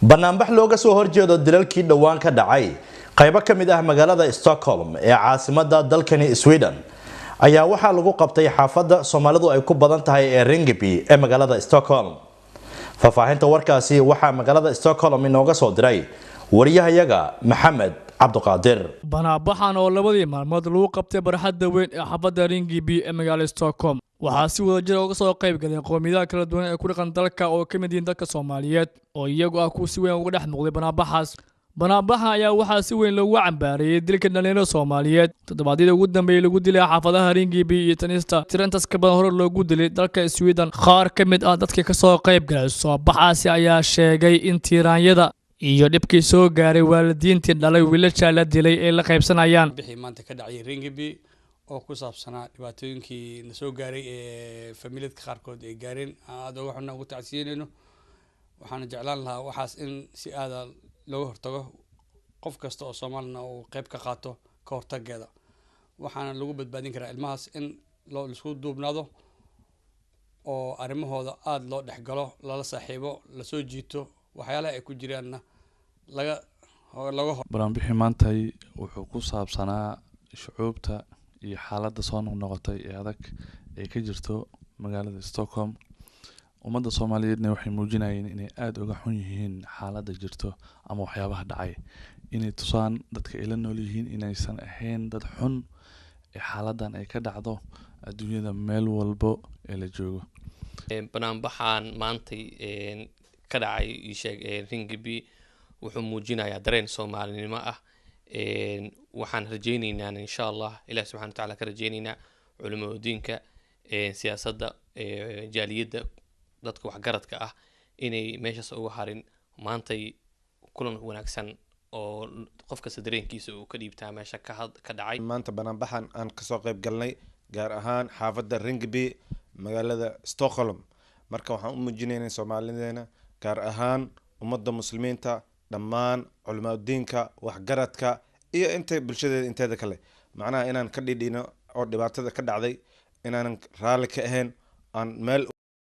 banaanbax looga soo horjeedo dilalkii dhawaan ka dhacay qaybo ka mid ah magaalada Stockholm ee caasimadda dalkani Sweden ayaa waxaa lagu qabtay xaafadda Soomaalidu ay ku badan tahay ee Rinkeby ee magaalada Stockholm. Faafahinta warkaasi waxaa magaalada Stockholm inooga soo diray wariyahayaga Maxamed Cabduqaadir. Banaanbaxan oo labadii maalmood lagu qabtay barxadda weyn ee xaafadda Rinkeby ee magaalada Stockholm waxaa si wadajir uga soo qayb galay qowmiyadaha kala duwan ee ku dhaqan dalka oo ka mid yihiin dadka Soomaaliyeed oo iyagu ah kuwa si weyn uga dhex muuqday banaanbaxaas. Banaanbaxa ayaa waxaa si weyn loogu cambaareeyay dilka dhalinyarada Soomaaliyeed toddobaadyadii ugu dambeeyay lagu dilay xaafadaha Rinkeby iyo Tensta tirantas ka badan hore loogu dilay dalka Sweden. Qaar ka mid ah dadka ka soo qayb galay soobaxaasi ayaa sheegay in tiiraanyada iyo dhibkii soo gaaray waalidiintii dhalay wiilasha la dilay ee la qaybsanayaan. Bixi maanta ka dhacay Rinkeby oo ku saabsanaa dhibaatooyinkii la soo gaaray ee familiyadka qaarkood ay gaareen aad uga xunna ugu tacsiinayno. waxaan jeclaan lahaa waxaas in si aad looga hortago qof kasta oo Soomaalina uu qayb ka qaato ka hortageeda. waxaana lagu badbaadin karaa ilmahaas in loo isku duubnaado oo arrimahooda aad loo dhexgalo lala saaxiibo la soo jiito waxyaalaha ay ku jiraanna laga banaanbixi maantay wuxuu ku saabsanaa shucuubta iyo xaaladda soo noqnoqotay ee adag ee ka jirto magaalada Stockholm. ummadda Soomaaliyeedna waxay muujinayeen inay aad uga xun yihiin xaaladda jirto ama waxyaabaha dhacay inay tusaan dadka ay la nool yihiin inaysan ahayn dad xun ee xaaladdan ay ka dhacdo adduunyada meel walbo ee la joogo. banaanbaxan maantay ka dhacay Rinkeby wuxuu muujinayaa dareen Soomaalinimo ah. waxaan rajaynaynaa insha Allah Ilaahay subhanahu wa ta'ala ka rajaynaynaa culimada siyaasadda jaaliyadda dadka wax garadka ah inay meeshaas uga harin maantay kulan wanaagsan oo qofka dareenkiisa uu ka dhiibtaa meesha ka dhacay. maanta banaanbaxan aan ka soo qayb galnay gaar ahaan xaafadda Rinkeby magaalada Stockholm. marka waxaan u muujinaynaa Soomaaliyeena gaar ahaan ummadda muslimiinta dhammaan culimada wax garadka iyo inta bulshada inteeda kale macnaha inaan ka dhidhino oo dhibaatada ka dhacday inaan raali ka ahayn aan meel